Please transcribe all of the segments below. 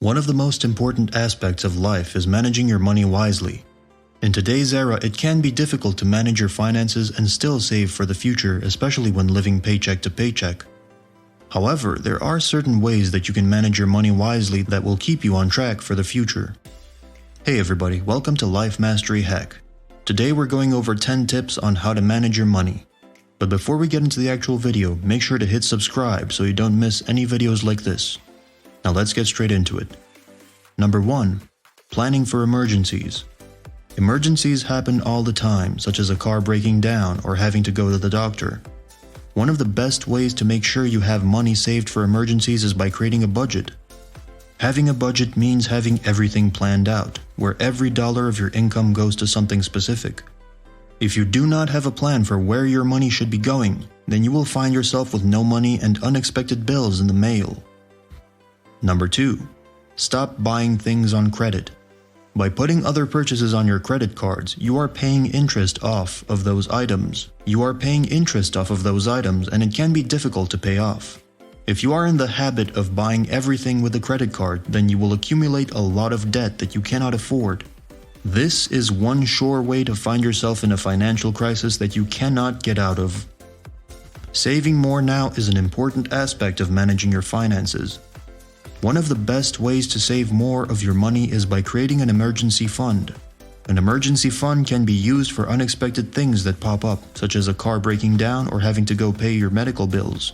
One of the most important aspects of life is managing your money wisely. In today's era, it can be difficult to manage your finances and still save for the future, especially when living paycheck to paycheck. However, there are certain ways that you can manage your money wisely that will keep you on track for the future. Hey everybody, welcome to Life Mastery Hack. Today we're going over 10 tips on how to manage your money. But before we get into the actual video, make sure to hit subscribe so you don't miss any videos like this. Now let's get straight into it. Number 1. Planning for emergencies. Emergencies happen all the time, such as a car breaking down or having to go to the doctor. One of the best ways to make sure you have money saved for emergencies is by creating a budget. Having a budget means having everything planned out, where every dollar of your income goes to something specific. If you do not have a plan for where your money should be going, then you will find yourself with no money and unexpected bills in the mail. Number 2. Stop buying things on credit. By putting other purchases on your credit cards, you are paying interest off of those items. And it can be difficult to pay off. If you are in the habit of buying everything with a credit card, then you will accumulate a lot of debt that you cannot afford. This is one sure way to find yourself in a financial crisis that you cannot get out of. Saving more now is an important aspect of managing your finances. One of the best ways to save more of your money is by creating an emergency fund. An emergency fund can be used for unexpected things that pop up, such as a car breaking down or having to go pay your medical bills.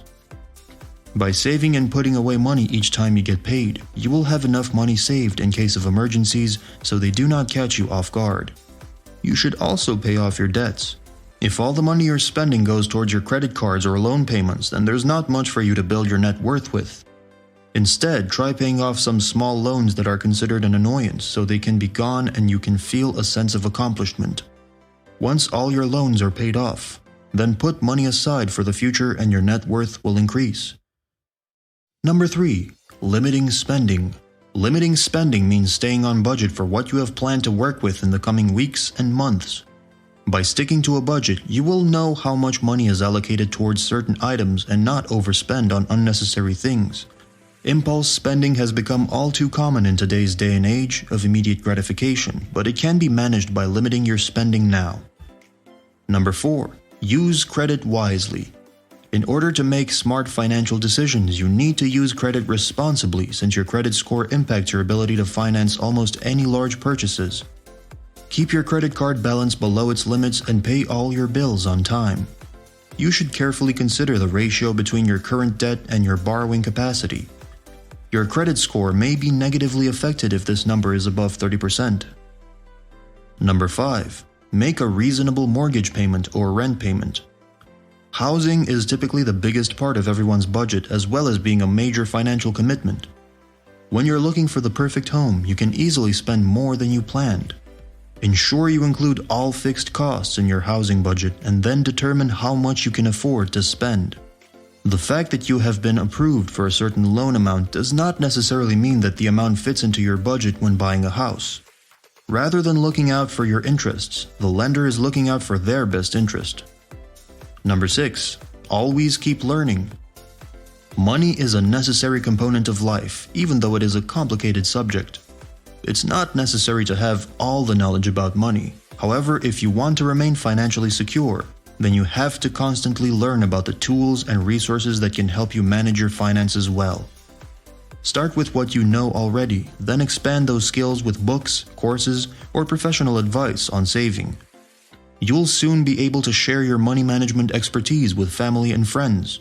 By saving and putting away money each time you get paid, you will have enough money saved in case of emergencies so they do not catch you off guard. You should also pay off your debts. If all the money you're spending goes towards your credit cards or loan payments, then there's not much for you to build your net worth with. Instead, try paying off some small loans that are considered an annoyance so they can be gone and you can feel a sense of accomplishment. Once all your loans are paid off, then put money aside for the future and your net worth will increase. Number 3. Limiting spending. Limiting spending means staying on budget for what you have planned to work with in the coming weeks and months. By sticking to a budget, you will know how much money is allocated towards certain items and not overspend on unnecessary things. Impulse spending has become all too common in today's day and age of immediate gratification, but it can be managed by limiting your spending now. Number 4. Use credit wisely. In order to make smart financial decisions, you need to use credit responsibly since your credit score impacts your ability to finance almost any large purchases. Keep your credit card balance below its limits and pay all your bills on time. You should carefully consider the ratio between your current debt and your borrowing capacity. Your credit score may be negatively affected if this number is above 30%. Number 5. Make a reasonable mortgage payment or rent payment. Housing is typically the biggest part of everyone's budget as well as being a major financial commitment. When you're looking for the perfect home, you can easily spend more than you planned. Ensure you include all fixed costs in your housing budget and then determine how much you can afford to spend. The fact that you have been approved for a certain loan amount does not necessarily mean that the amount fits into your budget when buying a house. Rather than looking out for your interests, the lender is looking out for their best interest. Number 6. Always keep learning. Money is a necessary component of life, even though it is a complicated subject. It's not necessary to have all the knowledge about money. However, if you want to remain financially secure, then you have to constantly learn about the tools and resources that can help you manage your finances well. Start with what you know already, then expand those skills with books, courses, or professional advice on saving. You'll soon be able to share your money management expertise with family and friends.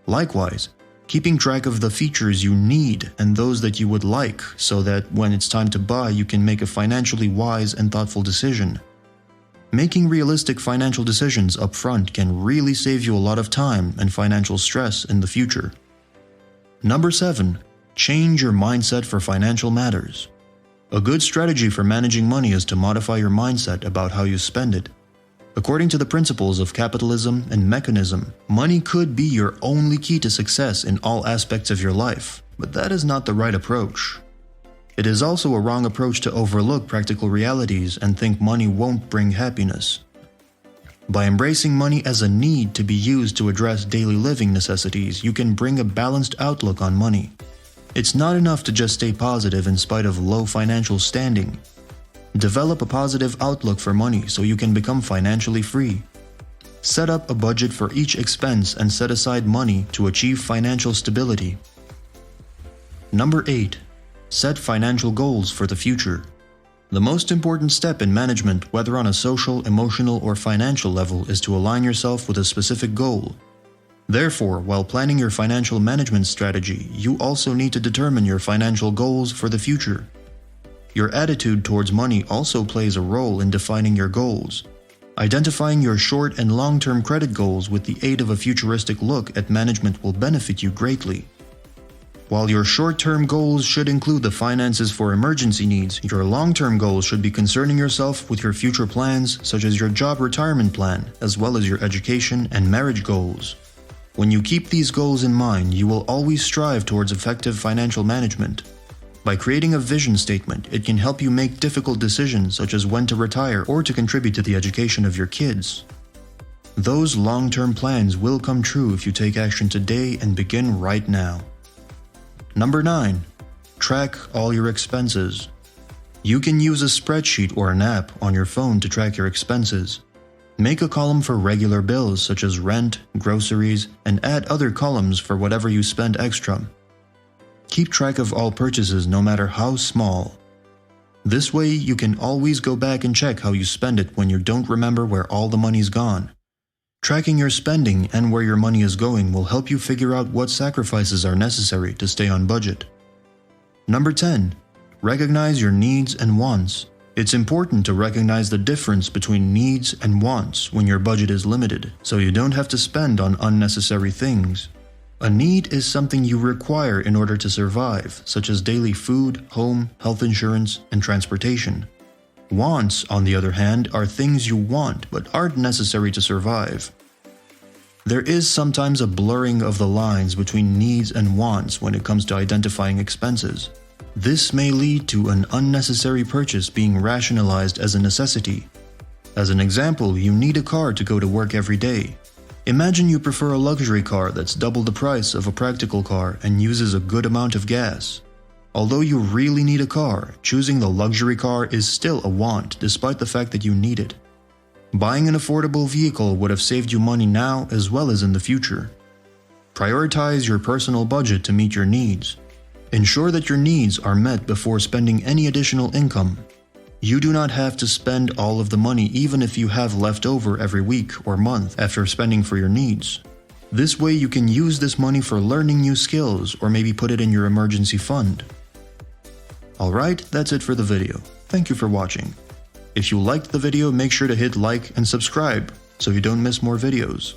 Likewise, keeping track of the features you need and those that you would like so that when it's time to buy, you can make a financially wise and thoughtful decision. Making realistic financial decisions up front can really save you a lot of time and financial stress in the future. Number 7. Change your mindset for financial matters. A good strategy for managing money is to modify your mindset about how you spend it. According to the principles of capitalism and mechanism, money could be your only key to success in all aspects of your life, but that is not the right approach. It is also a wrong approach to overlook practical realities and think money won't bring happiness. By embracing money as a need to be used to address daily living necessities, you can bring a balanced outlook on money. It's not enough to just stay positive in spite of low financial standing. Develop a positive outlook for money so you can become financially free. Set up a budget for each expense and set aside money to achieve financial stability. Number 8. Set financial goals for the future. The most important step in management, whether on a social, emotional, or financial level, is to align yourself with a specific goal. Therefore, while planning your financial management strategy, you also need to determine your financial goals for the future. Your attitude towards money also plays a role in defining your goals. Identifying your short and long-term credit goals with the aid of a futuristic look at management will benefit you greatly. While your short-term goals should include the finances for emergency needs, your long-term goals should be concerning yourself with your future plans, such as your job retirement plan, as well as your education and marriage goals. When you keep these goals in mind, you will always strive towards effective financial management. By creating a vision statement, it can help you make difficult decisions such as when to retire or to contribute to the education of your kids. Those long-term plans will come true if you take action today and begin right now. Number 9. Track all your expenses. You can use a spreadsheet or an app on your phone to track your expenses. Make a column for regular bills such as rent, groceries, and add other columns for whatever you spend extra. Keep track of all purchases no matter how small. This way you can always go back and check how you spend it when you don't remember where all the money's gone. Tracking your spending and where your money is going will help you figure out what sacrifices are necessary to stay on budget. Number 10. Recognize your needs and wants. It's important to recognize the difference between needs and wants when your budget is limited, so you don't have to spend on unnecessary things. A need is something you require in order to survive, such as daily food, home, health insurance, and transportation. Wants, on the other hand, are things you want but aren't necessary to survive. There is sometimes a blurring of the lines between needs and wants when it comes to identifying expenses. This may lead to an unnecessary purchase being rationalized as a necessity. As an example, you need a car to go to work every day. Imagine you prefer a luxury car that's double the price of a practical car and uses a good amount of gas. Although you really need a car, choosing the luxury car is still a want despite the fact that you need it. Buying an affordable vehicle would have saved you money now as well as in the future. Prioritize your personal budget to meet your needs. Ensure that your needs are met before spending any additional income. You do not have to spend all of the money even if you have left over every week or month after spending for your needs. This way you can use this money for learning new skills or maybe put it in your emergency fund. Alright, that's it for the video. Thank you for watching. If you liked the video, make sure to hit like and subscribe so you don't miss more videos.